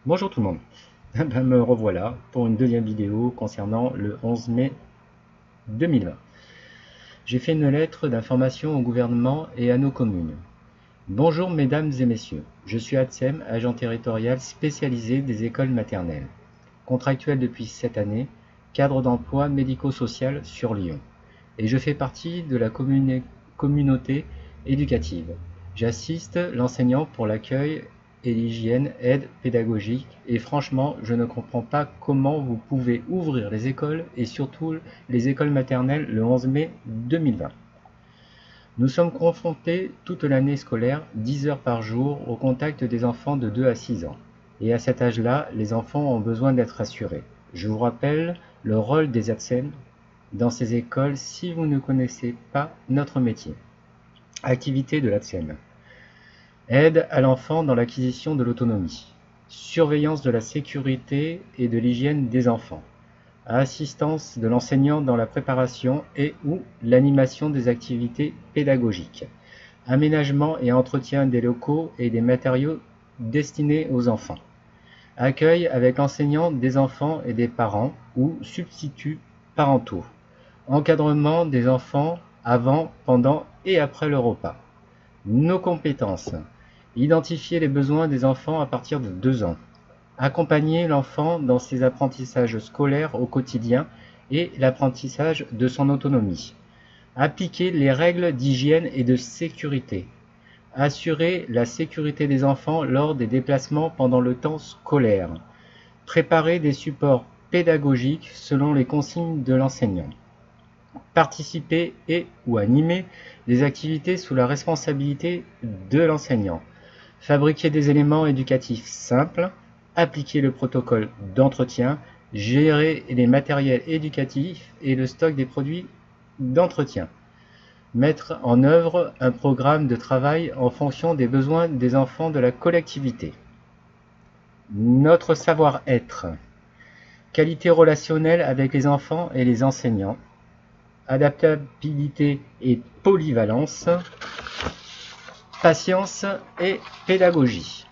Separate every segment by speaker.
Speaker 1: Bonjour tout le monde. Me revoilà pour une deuxième vidéo concernant le 11 mai 2020. J'ai fait une lettre d'information au gouvernement et à nos communes. Bonjour mesdames et messieurs, je suis Atsem, agent territorial spécialisé des écoles maternelles, contractuel depuis cette année, cadre d'emploi médico-social sur Lyon, et je fais partie de la communauté éducative. J'assiste l'enseignant pour l'accueil et l'hygiène, aide pédagogique, et franchement, je ne comprends pas comment vous pouvez ouvrir les écoles, et surtout les écoles maternelles, le 11 mai 2020. Nous sommes confrontés toute l'année scolaire, 10 heures par jour, au contact des enfants de 2 à 6 ans. Et à cet âge-là, les enfants ont besoin d'être assurés. Je vous rappelle le rôle des ATSEM dans ces écoles si vous ne connaissez pas notre métier. Activité de l'ATSEM. Aide à l'enfant dans l'acquisition de l'autonomie. Surveillance de la sécurité et de l'hygiène des enfants. Assistance de l'enseignant dans la préparation et ou l'animation des activités pédagogiques. Aménagement et entretien des locaux et des matériaux destinés aux enfants. Accueil avec l'enseignant des enfants et des parents ou substituts parentaux. Encadrement des enfants avant, pendant et après le repas. Nos compétences. Identifier les besoins des enfants à partir de 2 ans. Accompagner l'enfant dans ses apprentissages scolaires au quotidien et l'apprentissage de son autonomie. Appliquer les règles d'hygiène et de sécurité. Assurer la sécurité des enfants lors des déplacements pendant le temps scolaire. Préparer des supports pédagogiques selon les consignes de l'enseignant. Participer et ou animer des activités sous la responsabilité de l'enseignant. Fabriquer des éléments éducatifs simples. Appliquer le protocole d'entretien. Gérer les matériels éducatifs et le stock des produits d'entretien. Mettre en œuvre un programme de travail en fonction des besoins des enfants de la collectivité. Notre savoir-être. Qualité relationnelle avec les enfants et les enseignants. Adaptabilité et polyvalence. Patience et pédagogie.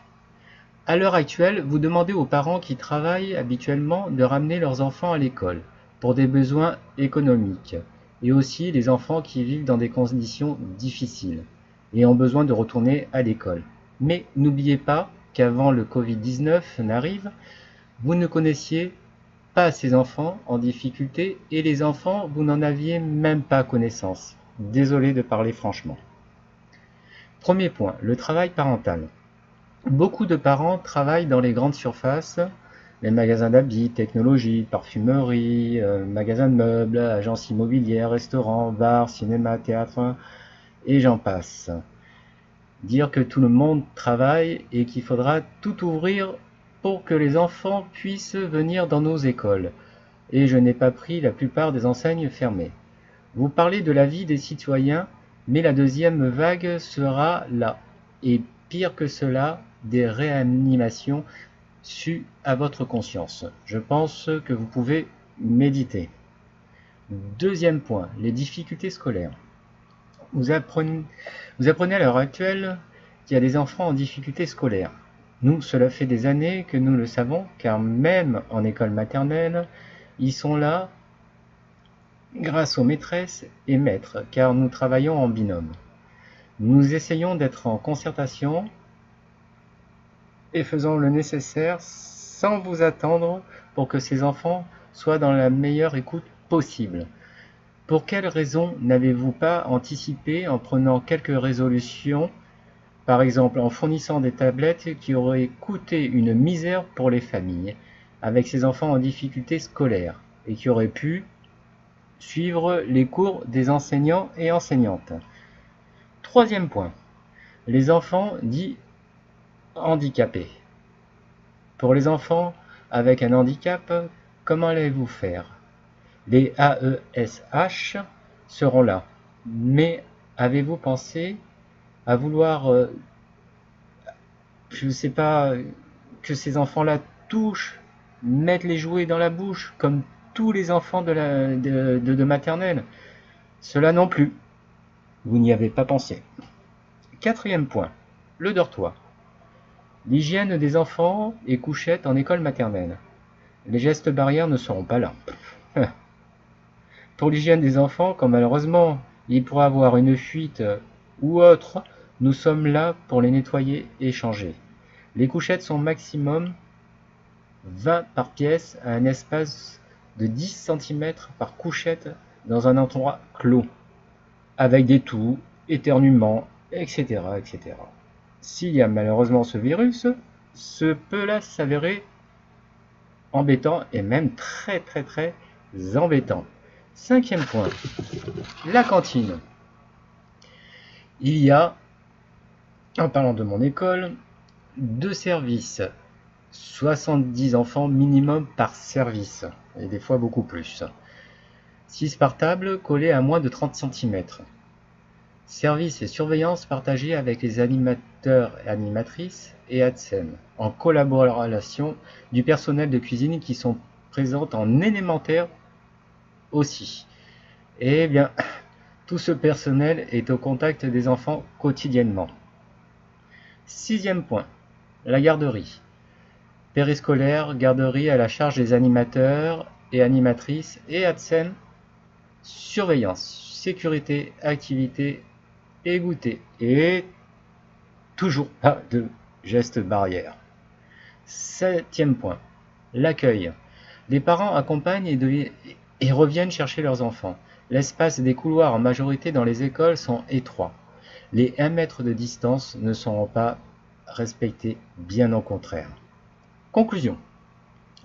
Speaker 1: À l'heure actuelle, vous demandez aux parents qui travaillent habituellement de ramener leurs enfants à l'école pour des besoins économiques et aussi les enfants qui vivent dans des conditions difficiles et ont besoin de retourner à l'école. Mais n'oubliez pas qu'avant le Covid-19 n'arrive, vous ne connaissiez pas ces enfants en difficulté et les enfants, vous n'en aviez même pas connaissance. Désolé de parler franchement. Premier point, le travail parental. Beaucoup de parents travaillent dans les grandes surfaces, les magasins d'habits, technologie, parfumerie, magasins de meubles, agences immobilières, restaurants, bars, cinéma, théâtre, et j'en passe. Dire que tout le monde travaille et qu'il faudra tout ouvrir pour que les enfants puissent venir dans nos écoles. Et je n'ai pas pris la plupart des enseignes fermées. Vous parlez de la vie des citoyens, mais la deuxième vague sera là. Et pire que cela, des réanimations sues à votre conscience. Je pense que vous pouvez méditer. Deuxième point, les difficultés scolaires. Vous apprenez à l'heure actuelle qu'il y a des enfants en difficulté scolaire. Nous, cela fait des années que nous le savons, car même en école maternelle, ils sont là grâce aux maîtresses et maîtres, car nous travaillons en binôme. Nous essayons d'être en concertation et faisons le nécessaire sans vous attendre pour que ces enfants soient dans la meilleure écoute possible. Pour quelles raisons n'avez-vous pas anticipé en prenant quelques résolutions, par exemple en fournissant des tablettes qui auraient coûté une misère pour les familles, avec ces enfants en difficulté scolaire, et qui auraient pu suivre les cours des enseignants et enseignantes. Troisième point, les enfants dits handicapés. Pour les enfants avec un handicap, comment allez-vous faire? Les AESH seront là, mais avez-vous pensé à vouloir, je ne sais pas, que ces enfants-là touchent, mettent les jouets dans la bouche, comme tous les enfants de maternelle? Cela non plus. Vous n'y avez pas pensé. Quatrième point, le dortoir. L'hygiène des enfants et couchettes en école maternelle. Les gestes barrières ne seront pas là. Pour l'hygiène des enfants, quand malheureusement il pourra avoir une fuite ou autre, nous sommes là pour les nettoyer et changer. Les couchettes sont maximum 20 par pièce à un espace de 10 cm par couchette dans un endroit clos, avec des toux, éternuements, etc. etc. S'il y a malheureusement ce virus, ce peut là s'avérer embêtant et même très embêtant. 5e point, la cantine. Il y a, en parlant de mon école, 2 services, 70 enfants minimum par service, et des fois beaucoup plus. 6 par table collés à moins de 30 cm. Service et surveillance partagés avec les animateurs et animatrices et ADSEM, en collaboration du personnel de cuisine qui sont présents en élémentaire aussi. Et bien, tout ce personnel est au contact des enfants quotidiennement. 6e point, la garderie. Périscolaire, garderie à la charge des animateurs et animatrices et ADSEM. Surveillance, sécurité, activité et goûter. Et toujours pas de gestes barrières. 7e point, l'accueil. Les parents accompagnent et reviennent chercher leurs enfants. L'espace des couloirs en majorité dans les écoles sont étroits. Les 1 mètre de distance ne seront pas respectés, bien au contraire. Conclusion.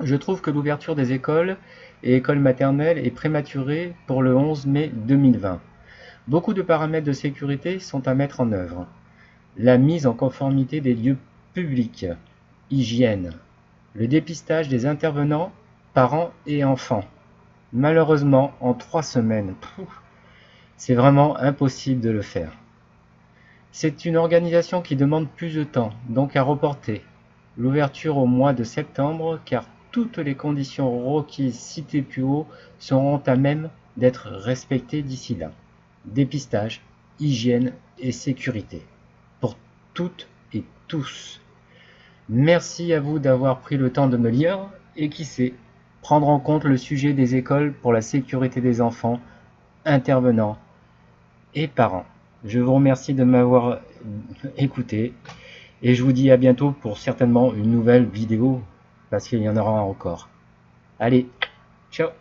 Speaker 1: Je trouve que l'ouverture des écoles et écoles maternelles est prématurée pour le 11 mai 2020. Beaucoup de paramètres de sécurité sont à mettre en œuvre. La mise en conformité des lieux publics, hygiène, le dépistage des intervenants, parents et enfants. Malheureusement, en 3 semaines, c'est vraiment impossible de le faire. C'est une organisation qui demande plus de temps, donc à reporter l'ouverture au mois de septembre, car toutes les conditions requises citées plus haut seront à même d'être respectées d'ici là. Dépistage, hygiène et sécurité pour toutes et tous. Merci à vous d'avoir pris le temps de me lire et qui sait, prendre en compte le sujet des écoles pour la sécurité des enfants, intervenants et parents. Je vous remercie de m'avoir écouté et je vous dis à bientôt pour certainement une nouvelle vidéo parce qu'il y en aura encore. Allez, ciao!